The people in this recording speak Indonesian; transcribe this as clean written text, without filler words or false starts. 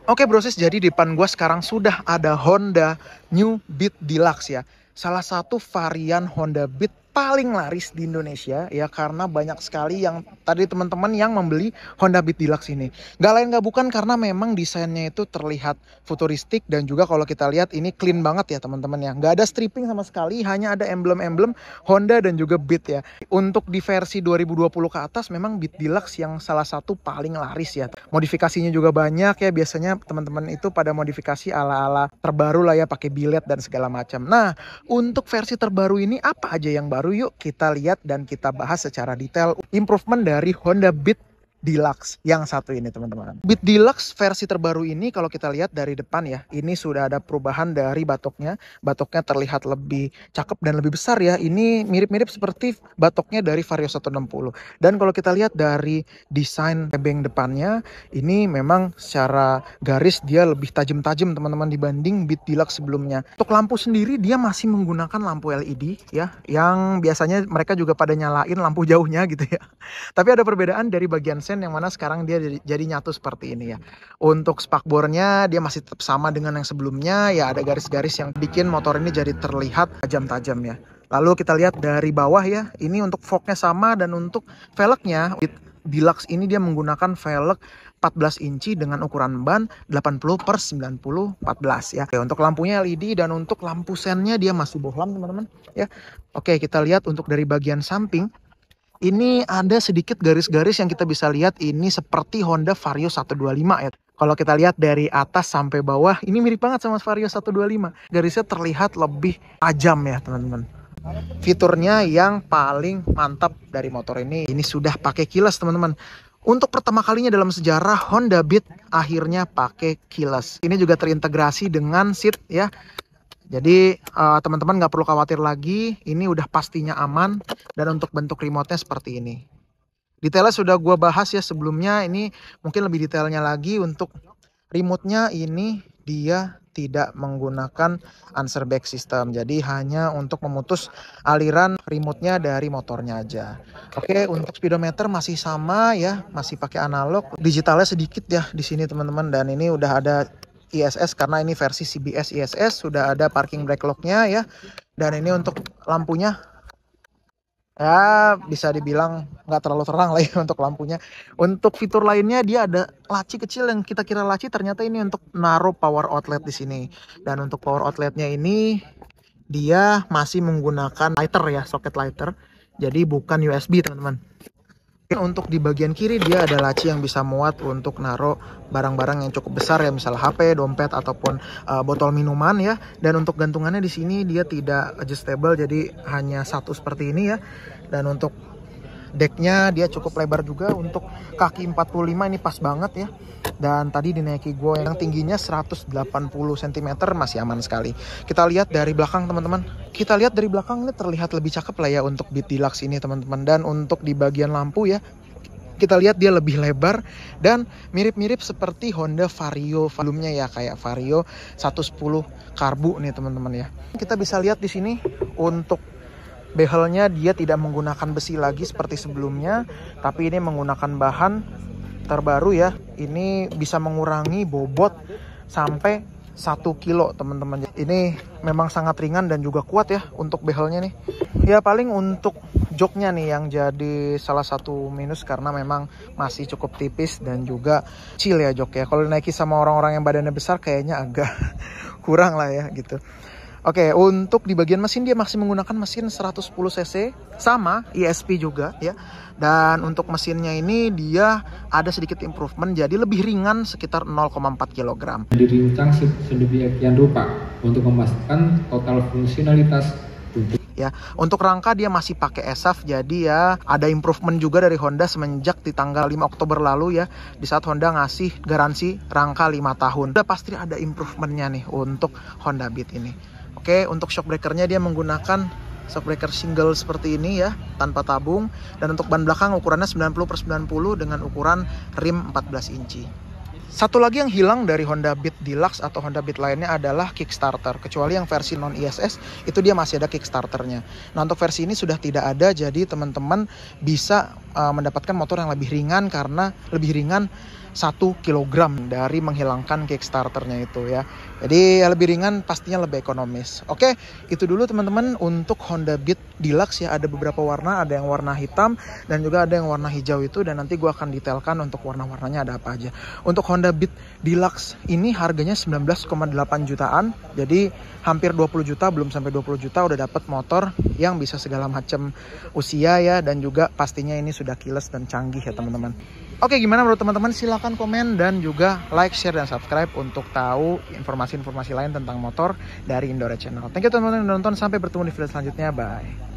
Oke brosis, jadi di depan gue sekarang sudah ada Honda New Beat Deluxe ya. Salah satu varian Honda Beat paling laris di Indonesia ya, karena banyak sekali yang tadi teman-teman yang membeli Honda Beat Deluxe ini. Gak lain gak bukan karena memang desainnya itu terlihat futuristik dan juga kalau kita lihat ini clean banget ya teman-teman ya. Gak ada stripping sama sekali, hanya ada emblem-emblem Honda dan juga Beat ya. Untuk di versi 2020 ke atas memang Beat Deluxe yang salah satu paling laris ya. Modifikasinya juga banyak ya, biasanya teman-teman itu pada modifikasi ala-ala terbaru lah ya, pakai bilet dan segala macam. Nah, untuk versi terbaru ini apa aja yang baru? Yuk kita lihat dan kita bahas secara detail improvement dari Honda Beat Deluxe yang satu ini teman-teman. Beat Deluxe versi terbaru ini kalau kita lihat dari depan ya, ini sudah ada perubahan dari batoknya. Batoknya terlihat lebih cakep dan lebih besar ya. Ini mirip-mirip seperti batoknya dari Vario 160. Dan kalau kita lihat dari desain tebeng depannya, ini memang secara garis dia lebih tajam-tajam teman-teman dibanding Beat Deluxe sebelumnya. Untuk lampu sendiri dia masih menggunakan lampu LED ya, yang biasanya mereka juga pada nyalain lampu jauhnya gitu ya. Tapi ada perbedaan dari bagian sen yang mana sekarang dia jadi nyatu seperti ini ya. Untuk spakbornya dia masih tetap sama dengan yang sebelumnya ya, ada garis-garis yang bikin motor ini jadi terlihat tajam-tajam ya. Lalu kita lihat dari bawah ya, ini untuk forknya sama dan untuk velgnya Deluxe ini dia menggunakan velg 14 inci dengan ukuran ban 80/90/14 ya. Oke, untuk lampunya LED dan untuk lampu sennya dia masih bohlam teman-teman ya. Oke, kita lihat untuk dari bagian samping. Ini ada sedikit garis-garis yang kita bisa lihat ini seperti Honda Vario 125 ya. Kalau kita lihat dari atas sampai bawah, ini mirip banget sama Vario 125. Garisnya terlihat lebih tajam ya teman-teman. Fiturnya yang paling mantap dari motor ini sudah pakai keyless teman-teman. Untuk pertama kalinya dalam sejarah Honda Beat akhirnya pakai keyless. Ini juga terintegrasi dengan seat ya. Jadi teman-teman nggak perlu khawatir lagi, ini udah pastinya aman. Dan untuk bentuk remote-nya seperti ini. Detailnya sudah gue bahas ya sebelumnya, ini mungkin lebih detailnya lagi. Untuk remote-nya ini dia tidak menggunakan answer back system. Jadi hanya untuk memutus aliran remote-nya dari motornya aja. Oke, untuk speedometer masih sama ya, masih pakai analog. Digitalnya sedikit ya di sini teman-teman, dan ini udah ada ISS karena ini versi CBS ISS, sudah ada parking brake lock-nya ya. Dan ini untuk lampunya ya bisa dibilang nggak terlalu terang lah ya untuk lampunya. Untuk fitur lainnya dia ada laci kecil yang kita kira laci, ternyata ini untuk naruh power outlet di sini. Dan untuk power outletnya ini dia masih menggunakan lighter ya, soket lighter. Jadi bukan USB teman-teman. Untuk di bagian kiri dia ada laci yang bisa muat untuk naruh barang-barang yang cukup besar ya, misal HP, dompet ataupun botol minuman ya. Dan untuk gantungannya di sini dia tidak adjustable, jadi hanya satu seperti ini ya. Dan untuk decknya dia cukup lebar juga, untuk kaki 45 ini pas banget ya. Dan tadi dinaiki gue yang tingginya 180 cm masih aman sekali. Kita lihat dari belakang teman-teman. Kita lihat dari belakang ini terlihat lebih cakep lah ya untuk Beat Deluxe ini teman-teman. Dan untuk di bagian lampu ya, kita lihat dia lebih lebar dan mirip-mirip seperti Honda Vario sebelumnya ya, kayak Vario 110 karbu nih teman-teman ya. Kita bisa lihat di sini untuk behelnya dia tidak menggunakan besi lagi seperti sebelumnya, tapi ini menggunakan bahan terbaru ya. Ini bisa mengurangi bobot sampai 1 kilo teman-teman. Ini memang sangat ringan dan juga kuat ya untuk behelnya nih. Ya paling untuk joknya nih yang jadi salah satu minus karena memang masih cukup tipis dan juga kecil ya jok ya. Kalau dinaiki sama orang-orang yang badannya besar kayaknya agak kurang lah ya gitu. Oke, untuk di bagian mesin dia masih menggunakan mesin 110 cc sama ESP juga ya. Dan untuk mesinnya ini dia ada sedikit improvement, jadi lebih ringan sekitar 0,4 kg. Dirancang sedemikian rupa untuk memastikan total fungsionalitas ya. Untuk rangka dia masih pakai ESAF, jadi ya ada improvement juga dari Honda semenjak di tanggal 5 Oktober lalu ya, di saat Honda ngasih garansi rangka 5 tahun. Udah pasti ada improvementnya nih untuk Honda Beat ini. Oke, untuk shock breakernya dia menggunakan shock breaker single seperti ini ya, tanpa tabung. Dan untuk ban belakang ukurannya 90/90 dengan ukuran rim 14 inci. Satu lagi yang hilang dari Honda Beat Deluxe atau Honda Beat lainnya adalah kickstarter. Kecuali yang versi non ISS itu dia masih ada kickstarternya. Nah untuk versi ini sudah tidak ada, jadi teman-teman bisa mendapatkan motor yang lebih ringan karena lebih ringan 1 kilogram dari menghilangkan Kickstarternya itu ya. Jadi lebih ringan, pastinya lebih ekonomis. Oke, itu dulu teman-teman untuk Honda Beat Deluxe ya. Ada beberapa warna, ada yang warna hitam dan juga ada yang warna hijau itu, dan nanti gue akan detailkan untuk warna-warnanya ada apa aja. Untuk Honda Beat Deluxe ini harganya 19,8 jutaan. Jadi hampir 20 juta, belum sampai 20 juta udah dapat motor yang bisa segala macam usia ya, dan juga pastinya ini sudah keyless dan canggih ya teman-teman. Oke, gimana menurut teman-teman? Silahkan komen dan juga like, share, dan subscribe untuk tahu informasi-informasi lain tentang motor dari Indore Channel. Thank you teman-teman yang nonton, sampai bertemu di video selanjutnya, bye.